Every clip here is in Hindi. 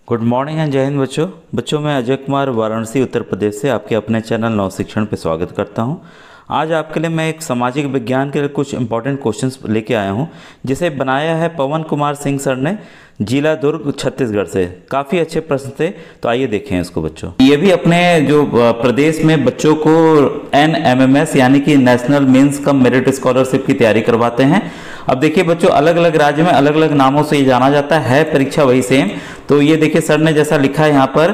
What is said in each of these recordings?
गुड मॉर्निंग एंड जय हिंद बच्चों मैं अजय कुमार वाराणसी उत्तर प्रदेश से आपके अपने चैनल नव शिक्षण पे स्वागत करता हूं। आज आपके लिए मैं एक सामाजिक विज्ञान के लिए कुछ इंपॉर्टेंट क्वेश्चंस लेके आया हूं, जिसे बनाया है पवन कुमार सिंह सर ने, जिला दुर्ग छत्तीसगढ़ से। काफ़ी अच्छे प्रश्न थे, तो आइए देखें इसको बच्चों। ये भी अपने जो प्रदेश में बच्चों को NMMS यानी कि national means cum merit scholarship की तैयारी करवाते हैं। अब देखिए बच्चों, अलग अलग राज्य में अलग अलग नामों से ये जाना जाता है, परीक्षा वही सेम। तो ये देखिए सर ने जैसा लिखा है यहाँ पर,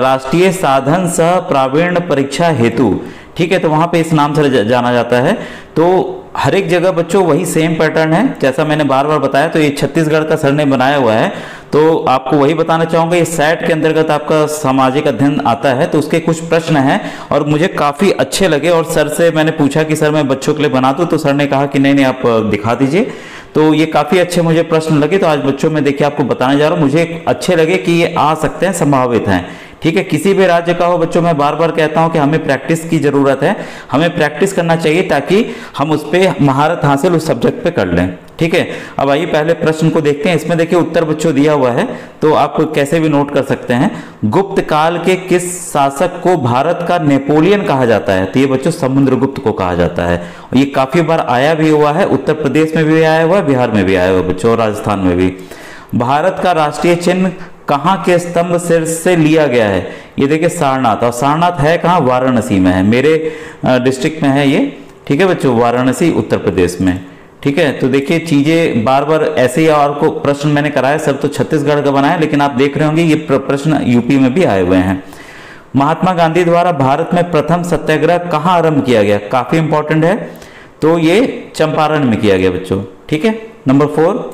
राष्ट्रीय साधन सह प्रावीण्य परीक्षा हेतु, ठीक है, तो वहाँ पे इस नाम से जाना जाता है। तो हर एक जगह बच्चों वही सेम पैटर्न है, जैसा मैंने बार बार बताया। तो ये छत्तीसगढ़ का सर ने बनाया हुआ है, तो आपको वही बताना चाहूँगा। ये सेट के अंतर्गत आपका सामाजिक अध्ययन आता है, तो उसके कुछ प्रश्न हैं और मुझे काफ़ी अच्छे लगे। और सर से मैंने पूछा कि सर मैं बच्चों के लिए बना दूँ, तो सर ने कहा कि नहीं आप दिखा दीजिए। तो ये काफ़ी अच्छे मुझे प्रश्न लगे, तो आज बच्चों में देखिए आपको बताने जा रहा हूँ। मुझे अच्छे लगे कि ये आ सकते हैं, संभावित हैं, ठीक है। किसी भी राज्य का हो बच्चों, मैं बार बार कहता हूं कि हमें प्रैक्टिस की जरूरत है, हमें प्रैक्टिस करना चाहिए ताकि हम उस पर महारत हासिल उस सब्जेक्ट पे कर लें, ठीक है। अब आइए पहले प्रश्न को देखते हैं। इसमें देखिए उत्तर बच्चों दिया हुआ है, तो आप कैसे भी नोट कर सकते हैं। गुप्त काल के किस शासक को भारत का नेपोलियन कहा जाता है? तो ये बच्चों समुद्रगुप्त को कहा जाता है। ये काफी बार आया भी हुआ है, उत्तर प्रदेश में भी आया हुआ है, बिहार में भी आया हुआ है बच्चों, और राजस्थान में भी। भारत का राष्ट्रीय चिन्ह कहाँ के स्तंभ शीर्ष से लिया गया है? ये देखिए सारनाथ, और सारनाथ है कहाँ? वाराणसी में है, मेरे डिस्ट्रिक्ट में है ये, ठीक है बच्चों, वाराणसी उत्तर प्रदेश में, ठीक है। तो देखिए चीजें बार बार ऐसे ही, और को प्रश्न मैंने कराया सर तो छत्तीसगढ़ का बनाया, लेकिन आप देख रहे होंगे ये प्रश्न यूपी में भी आए हुए हैं। महात्मा गांधी द्वारा भारत में प्रथम सत्याग्रह कहाँ आरंभ किया गया? काफी इंपॉर्टेंट है, तो ये चंपारण में किया गया बच्चों, ठीक है। नंबर 4,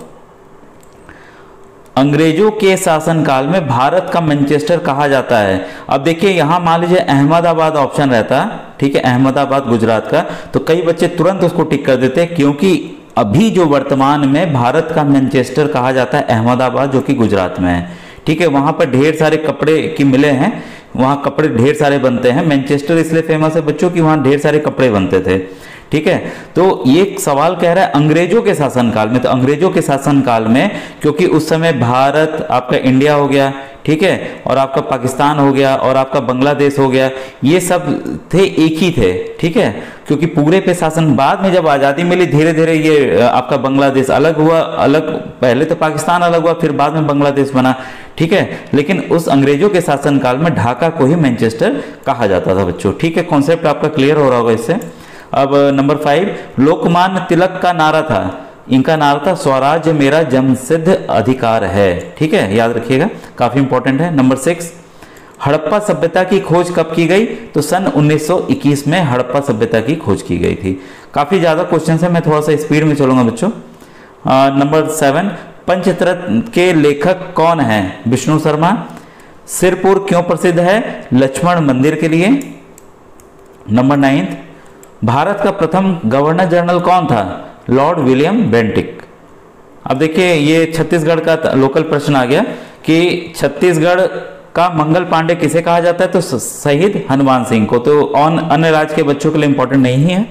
अंग्रेजों के शासनकाल में भारत का मैनचेस्टर कहा जाता है। अब देखिए यहां मान लीजिए अहमदाबाद ऑप्शन रहता, ठीक है, अहमदाबाद गुजरात का, तो कई बच्चे तुरंत उसको टिक कर देते, क्योंकि अभी जो वर्तमान में भारत का मैनचेस्टर कहा जाता है अहमदाबाद, जो कि गुजरात में है, ठीक है। वहां पर ढेर सारे कपड़े की मिलें हैं, वहां कपड़े ढेर सारे बनते हैं। मैनचेस्टर इसलिए फेमस है बच्चों कि वहां ढेर सारे कपड़े बनते थे, ठीक है। तो ये सवाल कह रहा है अंग्रेजों के शासनकाल में, तो अंग्रेजों के शासनकाल में, क्योंकि उस समय भारत आपका इंडिया हो गया, ठीक है, और आपका पाकिस्तान हो गया, और आपका बांग्लादेश हो गया, ये सब थे, एक ही थे, ठीक है। क्योंकि पूरे पे शासन, बाद में जब आज़ादी मिली धीरे धीरे ये आपका बांग्लादेश अलग हुआ, अलग, पहले तो पाकिस्तान अलग हुआ, फिर बाद में बांग्लादेश बना, ठीक है। लेकिन उस अंग्रेजों के शासनकाल में ढाका को ही मैनचेस्टर कहा जाता था बच्चों, ठीक है। कॉन्सेप्ट आपका क्लियर हो रहा होगा इससे। अब नंबर 5, लोकमान्य तिलक का नारा था, इनका नारा था स्वराज्य मेरा जन्मसिद्ध अधिकार है, ठीक है, याद रखिएगा, काफी इंपॉर्टेंट है। नंबर 6, हड़प्पा सभ्यता की खोज कब की गई? तो सन 1921 में हड़प्पा सभ्यता की खोज की गई थी। काफी ज्यादा क्वेश्चन है, मैं थोड़ा सा स्पीड में चलूंगा बच्चों। नंबर 7, पंचतंत्र के लेखक कौन है? विष्णु शर्मा। सिरपुर क्यों प्रसिद्ध है? लक्ष्मण मंदिर के लिए। नंबर 9, भारत का प्रथम गवर्नर जनरल कौन था? Lord William Bentinck. अब देखिए ये छत्तीसगढ़ का लोकल प्रश्न आ गया कि छत्तीसगढ़ का मंगल पांडे किसे कहा जाता है? तो शहीद हनुमान सिंह को। तो अन्य राज्य के बच्चों के लिए इंपॉर्टेंट नहीं है।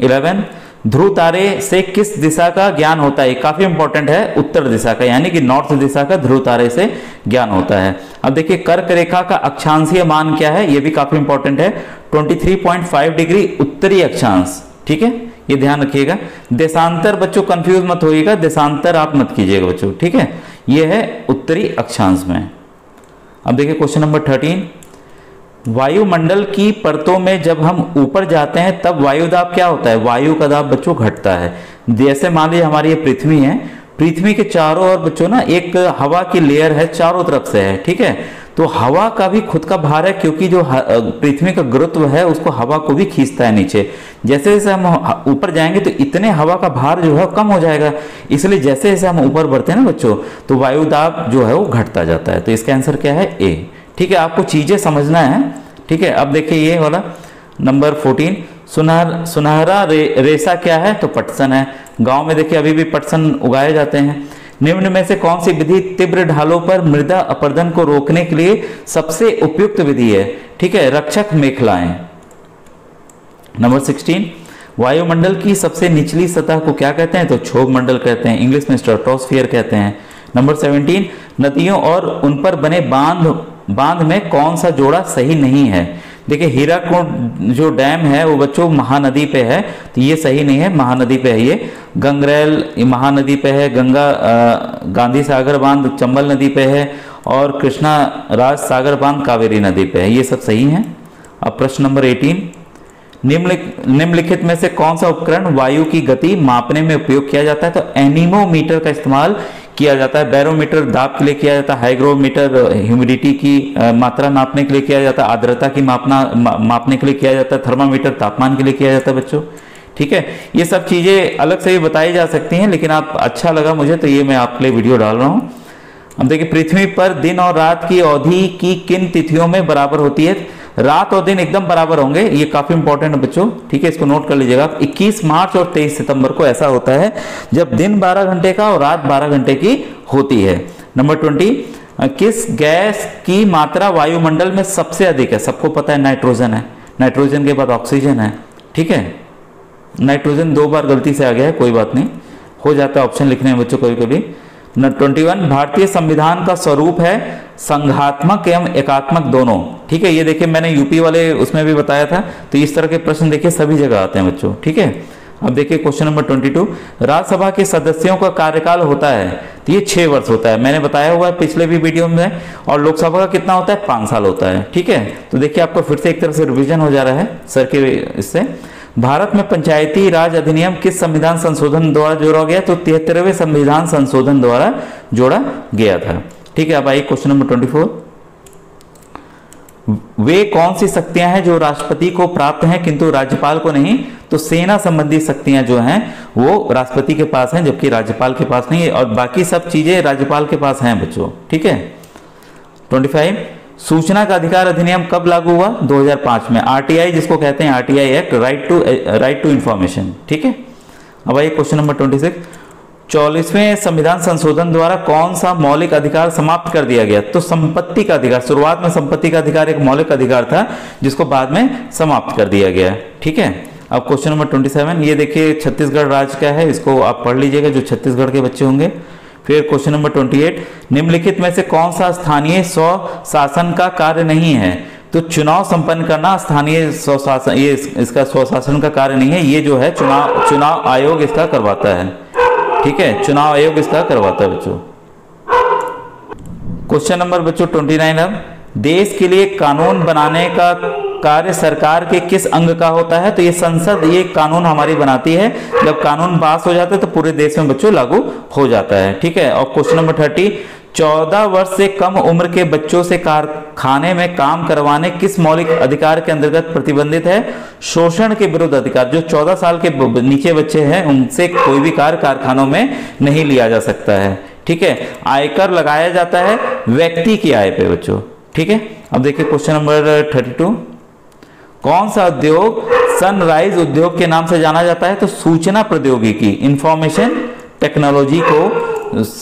11, ध्रुव तारे से किस दिशा का ज्ञान होता है? काफी इंपॉर्टेंट है, उत्तर दिशा का, यानी कि नॉर्थ दिशा का ध्रुव तारे से ज्ञान होता है। अब देखिए कर्क रेखा का अक्षांशीय मान क्या है? ये भी काफी इंपॉर्टेंट है, 23.5 डिग्री उत्तरी अक्षांश, ठीक है, ये ध्यान रखिएगा। देशांतर बच्चों कंफ्यूज मत होइएगा, देशांतर आप मत कीजिएगा बच्चों, ठीक है, ये है उत्तरी अक्षांश में। अब देखिए क्वेश्चन नंबर 13, वायुमंडल की परतों में जब हम ऊपर जाते हैं तब वायुदाब क्या होता है? वायु का दाब बच्चों घटता है। जैसे मान लीजिए हमारी ये पृथ्वी है, पृथ्वी के चारों ओर बच्चों ना एक हवा की लेयर है, चारों तरफ से है, ठीक है। तो हवा का भी खुद का भार है, क्योंकि जो पृथ्वी का गुरुत्व है उसको हवा को भी खींचता है नीचे। जैसे जैसे हम ऊपर जाएंगे तो इतने हवा का भार जो है कम हो जाएगा, इसलिए जैसे जैसे हम ऊपर बढ़ते हैं ना बच्चों, तो वायुदाब जो है वो घटता जाता है। तो इसका आंसर क्या है? ए, ठीक है। आपको चीजें समझना है, ठीक है। अब देखिए ये वाला नंबर 14, सुनहरा रेशा क्या है? तो पटसन है। गांव में देखिए अभी भी पटसन उगाए जाते हैं। निम्न में से कौन सी विधि तीव्र ढालों पर मृदा अपरदन को रोकने के लिए सबसे उपयुक्त विधि है? ठीक है, रक्षक मेखलाएं। नंबर 16, वायुमंडल की सबसे निचली सतह को क्या कहते हैं? तो क्षोभ मंडल कहते हैं, इंग्लिश में स्ट्रेटोस्फियर कहते हैं। नंबर 17, नदियों और उन पर बने बांध में कौन सा जोड़ा सही नहीं है? देखिए हीराकुंड जो डैम है वो बच्चों महानदी पे है, तो ये सही नहीं है, महानदी पे है ये। गंगरेल महानदी पे है, गांधी सागर बांध चंबल नदी पे है, और कृष्णा राज सागर बांध कावेरी नदी पे है, ये सब सही हैं। अब प्रश्न नंबर 18, निम्नलिखित में से कौन सा उपकरण वायु की गति मापने में उपयोग किया जाता है? तो एनीमोमीटर का इस्तेमाल किया जाता है। बैरोमीटर दाब के लिए किया जाता है, हाइग्रोमीटर ह्यूमिडिटी की मात्रा नापने के लिए किया जाता है, आर्द्रता की मापने के लिए किया जाता है, थर्मामीटर तापमान के लिए किया जाता है बच्चों। ठीक है, ये सब चीजें अलग से भी बताई जा सकती हैं, लेकिन आप अच्छा लगा मुझे तो ये मैं आपके लिए वीडियो डाल रहा हूँ। अब देखिए पृथ्वी पर दिन और रात की अवधि की किन तिथियों में बराबर होती है? रात और दिन एकदम बराबर होंगे, ये काफी इंपॉर्टेंट है बच्चों। ठीक है, इसको नोट कर लीजिएगा। 21 मार्च और 23 सितंबर को ऐसा होता है जब दिन 12 घंटे का और रात 12 घंटे की होती है। नंबर 20, किस गैस की मात्रा वायुमंडल में सबसे अधिक है? सबको पता है नाइट्रोजन है, नाइट्रोजन के बाद ऑक्सीजन है। ठीक है, नाइट्रोजन 2 बार गलती से आ गया है, कोई बात नहीं, हो जाता है ऑप्शन लिखने में बच्चों कभी कभी। 21, भारतीय संविधान का स्वरूप है संघात्मक एवं एकात्मक दोनों। ठीक है, ये देखिए मैंने यूपी वाले उसमें भी बताया था, तो इस तरह के प्रश्न देखिए सभी जगह आते हैं बच्चों। ठीक है, अब देखिए क्वेश्चन नंबर 22, राज्यसभा के सदस्यों का कार्यकाल होता है, तो ये 6 वर्ष होता है, मैंने बताया हुआ है पिछले भी वीडियो में। और लोकसभा का कितना होता है? 5 साल होता है। ठीक है, तो देखिए आपको फिर से एक तरह से रिविजन हो जा रहा है सर के इससे। भारत में पंचायती राज अधिनियम किस संविधान संशोधन द्वारा जोड़ा गया? तो 73वें संविधान संशोधन द्वारा जोड़ा गया था। ठीक है, अब आइए क्वेश्चन नंबर 24, वे कौन सी शक्तियां हैं जो राष्ट्रपति को प्राप्त हैं किंतु राज्यपाल को नहीं? तो सेना संबंधी शक्तियां जो हैं वो राष्ट्रपति के पास हैं, जबकि राज्यपाल के पास नहीं है, और बाकी सब चीजें राज्यपाल के पास हैं बच्चों। ठीक है, 25, सूचना का अधिकार अधिनियम कब लागू हुआ? 2005 में। आरटीआई जिसको कहते हैं, RTI act, right to information. ठीक है, अब आइए क्वेश्चन नंबर 26, 44वें संविधान संशोधन द्वारा कौन सा मौलिक अधिकार समाप्त कर दिया गया? तो संपत्ति का अधिकार। शुरुआत में संपत्ति का अधिकार एक मौलिक अधिकार था जिसको बाद में समाप्त कर दिया गया। ठीक है, अब क्वेश्चन नंबर 27, ये देखिए छत्तीसगढ़ राज्य क्या है, इसको आप पढ़ लीजिएगा जो छत्तीसगढ़ के बच्चे होंगे। फिर क्वेश्चन नंबर 28, निम्नलिखित में से कौन सा स्थानीय स्वशासन का कार्य नहीं है? तो चुनाव संपन्न करना स्थानीय स्वशासन, ये इसका स्वशासन का कार्य नहीं है, ये जो है चुनाव आयोग इसका करवाता है। ठीक है, चुनाव आयोग इसका करवाता है बच्चों। क्वेश्चन नंबर बच्चों 29, अब देश के लिए कानून बनाने का कार्य सरकार के किस अंग का होता है? तो ये संसद ये कानून हमारी बनाती है, जब कानून पास हो जाता है तो पूरे देश में बच्चों लागू हो जाता है। ठीक है, और क्वेश्चन नंबर 30, 14 वर्ष से कम उम्र के बच्चों से कारखाने में काम करवाने किस मौलिक अधिकार के अंतर्गत प्रतिबंधित है? शोषण के विरुद्ध अधिकार। जो 14 साल के नीचे बच्चे हैं उनसे कोई भी कार्य कारखानों में नहीं लिया जा सकता है। ठीक है, आयकर लगाया जाता है व्यक्ति की आय पे बच्चों। ठीक है, अब देखिए क्वेश्चन नंबर 32, कौन सा उद्योग सनराइज उद्योग के नाम से जाना जाता है? तो सूचना प्रौद्योगिकी, इंफॉर्मेशन टेक्नोलॉजी को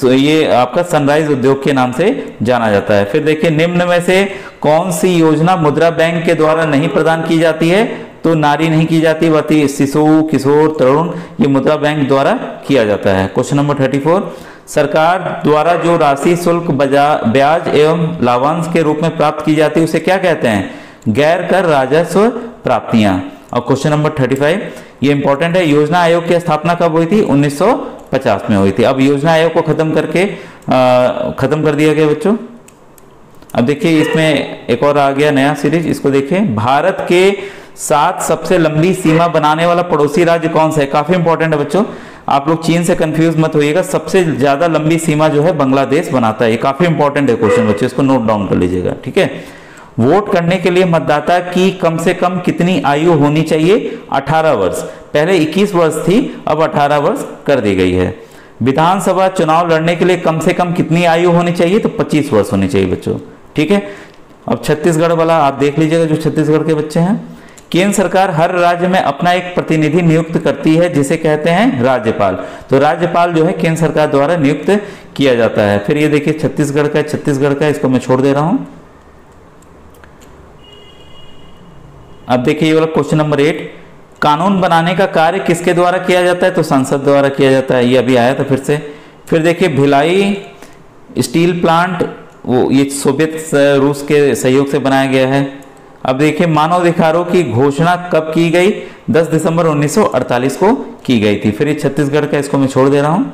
ये आपका सनराइज उद्योग के नाम से जाना जाता है। फिर देखिए निम्न में से कौन सी योजना मुद्रा बैंक के द्वारा नहीं प्रदान की जाती है? तो नारी नहीं की जाती, बाकी शिशु किशोर तरुण ये मुद्रा बैंक द्वारा किया जाता है। क्वेश्चन नंबर 34, सरकार द्वारा जो राशि शुल्क ब्याज एवं लाभांश के रूप में प्राप्त की जाती है उसे क्या कहते हैं? गैर कर राजस्व प्राप्तियां। और क्वेश्चन नंबर 35, ये इंपॉर्टेंट है, योजना आयोग की स्थापना कब हुई थी? 1950 में हुई थी। अब योजना आयोग को खत्म कर दिया गया बच्चों। अब देखिए इसमें एक और आ गया नया सीरीज, इसको देखिए, भारत के साथ सबसे लंबी सीमा बनाने वाला पड़ोसी राज्य कौन सा है? काफी इंपॉर्टेंट है बच्चों, आप लोग चीन से कंफ्यूज मत होइएगा, सबसे ज्यादा लंबी सीमा जो है बांग्लादेश बनाता है। ये काफी इंपॉर्टेंट है क्वेश्चन बच्चों, इसको नोट डाउन कर लीजिएगा। ठीक है, वोट करने के लिए मतदाता की कम से कम कितनी आयु होनी चाहिए? 18 वर्ष। पहले 21 वर्ष थी, अब 18 वर्ष कर दी गई है। विधानसभा चुनाव लड़ने के लिए कम से कम कितनी आयु होनी चाहिए? तो 25 वर्ष होनी चाहिए बच्चों। ठीक है, अब छत्तीसगढ़ वाला आप देख लीजिएगा, जो छत्तीसगढ़ के बच्चे हैं। केंद्र सरकार हर राज्य में अपना एक प्रतिनिधि नियुक्त करती है जिसे कहते हैं राज्यपाल। तो राज्यपाल जो है केंद्र सरकार द्वारा नियुक्त किया जाता है। फिर ये देखिए छत्तीसगढ़ का इसको मैं छोड़ दे रहा हूं। अब देखिए ये वाला क्वेश्चन नंबर 8, कानून बनाने का कार्य किसके द्वारा किया जाता है? तो संसद द्वारा किया जाता है, ये अभी आया था फिर से। फिर देखिए भिलाई स्टील प्लांट वो ये सोवियत रूस के सहयोग से बनाया गया है। अब देखिए मानव अधिकारों की घोषणा कब की गई? 10 दिसंबर 1948 को की गई थी। फिर ये छत्तीसगढ़ का, इसको मैं छोड़ दे रहा हूं।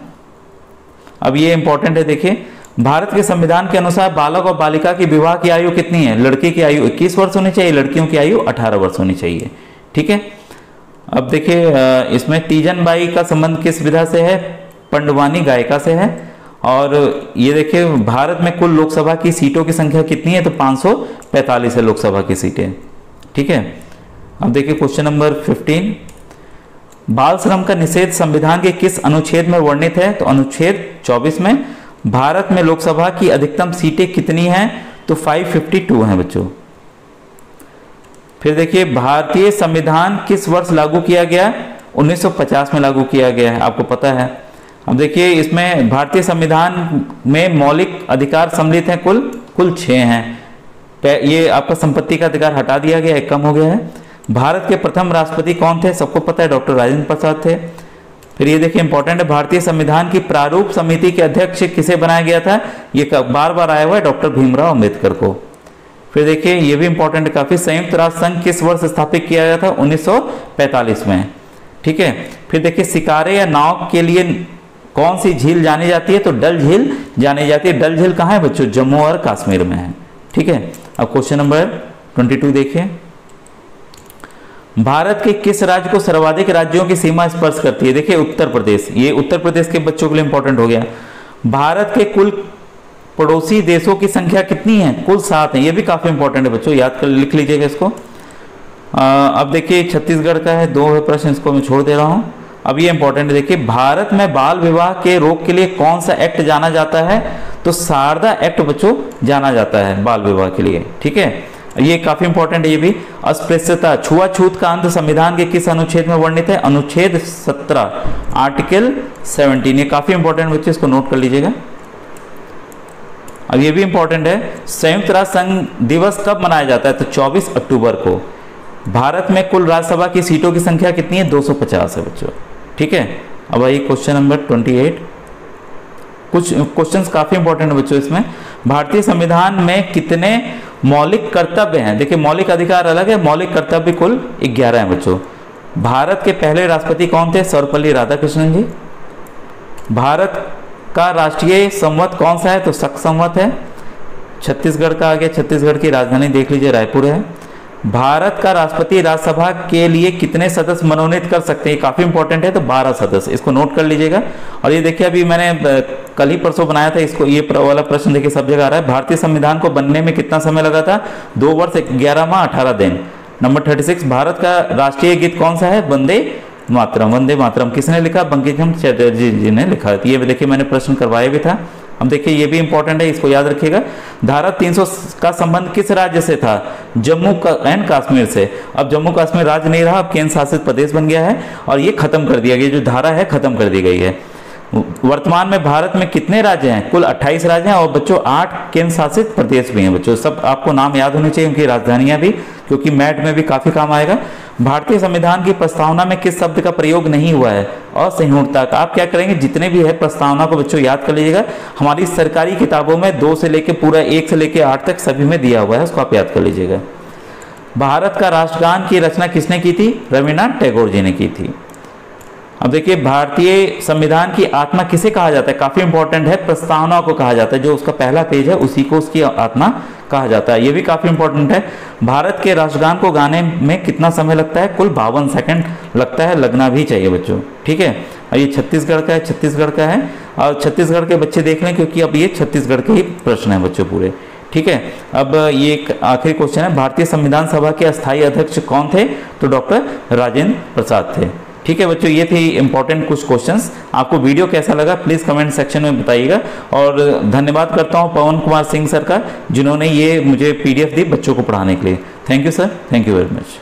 अब ये इंपॉर्टेंट है, देखिए भारत के संविधान के अनुसार बालक और बालिका की विवाह की आयु कितनी है? लड़के की आयु 21 वर्ष होनी चाहिए, लड़कियों की आयु 18 वर्ष होनी चाहिए। ठीक है। अब देखिए इसमें तीजन बाई का संबंध किस विधा से है? पंडवानी गायिका से है। और ये देखिए भारत में कुल लोकसभा की सीटों की संख्या कितनी है? तो 545 है लोकसभा की सीटें। ठीक है। अब देखिए क्वेश्चन नंबर 15, बाल श्रम का निषेध संविधान के किस अनुच्छेद में वर्णित है? तो अनुच्छेद 24 में। भारत में लोकसभा की अधिकतम सीटें कितनी हैं? तो 552 हैं बच्चों। फिर देखिए भारतीय संविधान किस वर्ष लागू किया गया? 1950 में लागू किया गया है, आपको पता है। अब देखिए इसमें भारतीय संविधान में मौलिक अधिकार सम्मिलित हैं, कुल 6 हैं। ये आपका संपत्ति का अधिकार हटा दिया गया, एक कम हो गया है। भारत के प्रथम राष्ट्रपति कौन थे? सबको पता है, डॉक्टर राजेंद्र प्रसाद थे। फिर ये देखिए इंपॉर्टेंट है, भारतीय संविधान की प्रारूप समिति के अध्यक्ष किसे बनाया गया था? ये बार बार आया हुआ है, डॉक्टर भीमराव अंबेडकर को। फिर देखिए ये भी इंपॉर्टेंट है काफी, संयुक्त राष्ट्र संघ किस वर्ष स्थापित किया गया था? 1945 में। ठीक है। फिर देखिए शिकारे या नाव के लिए कौन सी झील जानी जाती है? तो डल झील जानी जाती है। डल झील कहाँ है बच्चों? जम्मू और कश्मीर में है। ठीक है। अब क्वेश्चन नंबर 22 देखिए, भारत के किस राज्य को सर्वाधिक राज्यों की सीमा स्पर्श करती है? देखिए उत्तर प्रदेश। ये उत्तर प्रदेश के बच्चों के लिए इंपॉर्टेंट हो गया। भारत के कुल पड़ोसी देशों की संख्या कितनी है? कुल 7 है। ये भी काफी इंपॉर्टेंट है बच्चों, याद कर लिख लीजिएगा इसको। अब देखिए छत्तीसगढ़ का है, 2 प्रश्न, इसको मैं छोड़ दे रहा हूं। अब ये इंपॉर्टेंट है, देखिए भारत में बाल विवाह के रोक के लिए कौन सा एक्ट जाना जाता है? तो शारदा एक्ट बच्चों जाना जाता है बाल विवाह के लिए। ठीक है। ये काफी इंपॉर्टेंट है ये भी। अस्पृश्यता, छुआछूत का अंत संविधान के किस अनुच्छेद में वर्णित है? अनुच्छेद 17, आर्टिकल 17। ये काफी इंपॉर्टेंट बच्चे, इसको नोट कर लीजिएगा। अब ये भी इंपॉर्टेंट है, संयुक्त राष्ट्र संघ दिवस कब मनाया जाता है? तो 24 अक्टूबर को। भारत में कुल राज्यसभा की सीटों की संख्या कितनी है? 250 है बच्चों। ठीक है। अब आइए क्वेश्चन नंबर 28। कुछ क्वेश्चंस काफी इंपॉर्टेंट है बच्चों इसमें। भारतीय संविधान में कितने मौलिक कर्तव्य हैं? देखिए मौलिक अधिकार अलग है, मौलिक कर्तव्य कुल 11 हैं बच्चों। भारत के पहले राष्ट्रपति कौन थे? सर्वपल्ली राधाकृष्णन जी। भारत का राष्ट्रीय संवत कौन सा है? तो शक संवत है। छत्तीसगढ़ का आ गया, छत्तीसगढ़ की राजधानी देख लीजिए रायपुर है। भारत का राष्ट्रपति राज्यसभा के लिए कितने सदस्य मनोनीत कर सकते हैं? काफी इंपॉर्टेंट है, तो 12 सदस्य, इसको नोट कर लीजिएगा। और ये देखिए अभी मैंने कल ही परसों बनाया था इसको, ये वाला प्रश्न देखिए सब जगह आ रहा है। भारतीय संविधान को बनने में कितना समय लगा था? 2 वर्ष 11 माह 18 दिन। नंबर 36, भारत का राष्ट्रीय गीत कौन सा है? वंदे मातरम। वंदे मातरम किसने लिखा? बंकिम चंद्र चटर्जी जी ने लिखा। ये देखिए मैंने प्रश्न करवाया भी था। अब देखिए ये भी इंपॉर्टेंट है, इसको याद रखिएगा। धारा 300 का संबंध किस राज्य से था? जम्मू एंड कश्मीर से। अब जम्मू कश्मीर राज्य नहीं रहा, अब केंद्र शासित प्रदेश बन गया है और ये खत्म कर दिया गया, जो धारा है खत्म कर दी गई है। वर्तमान में भारत में कितने राज्य हैं? कुल 28 राज्य हैं और बच्चों 8 केंद्र शासित प्रदेश भी हैं बच्चों। सब आपको नाम याद होने चाहिए, उनकी राजधानियां भी, क्योंकि मैट में भी काफी काम आएगा। भारतीय संविधान की प्रस्तावना में किस शब्द का प्रयोग नहीं हुआ है? असहिष्णुता का। आप क्या करेंगे, जितने भी है प्रस्तावना को बच्चों याद कर लीजिएगा। हमारी सरकारी किताबों में 2 से लेकर पूरा 1 से लेकर 8 तक सभी में दिया हुआ है, उसको आप याद कर लीजिएगा। भारत का राष्ट्रगान की रचना किसने की थी? रविन्द्रनाथ टैगोर जी ने की थी। अब देखिए भारतीय संविधान की आत्मा किसे कहा जाता है? काफी इंपॉर्टेंट है, प्रस्तावना को कहा जाता है। जो उसका पहला पेज है उसी को उसकी आत्मा कहा जाता है। ये भी काफी इंपॉर्टेंट है। भारत के राष्ट्रगान को गाने में कितना समय लगता है? कुल 52 सेकंड लगता है, लगना भी चाहिए बच्चों। ठीक है। और ये छत्तीसगढ़ का है, छत्तीसगढ़ का है और छत्तीसगढ़ के बच्चे देख लें, क्योंकि अब ये छत्तीसगढ़ के ही प्रश्न है बच्चों पूरे। ठीक है। अब ये एक आखिरी क्वेश्चन है, भारतीय संविधान सभा के अस्थायी अध्यक्ष कौन थे? तो डॉक्टर राजेंद्र प्रसाद थे। ठीक है बच्चों, ये थे इंपॉर्टेंट कुछ क्वेश्चंस। आपको वीडियो कैसा लगा प्लीज़ कमेंट सेक्शन में बताइएगा। और धन्यवाद करता हूं पवन कुमार सिंह सर का, जिन्होंने ये मुझे PDF दी बच्चों को पढ़ाने के लिए। Thank you sir, thank you very much.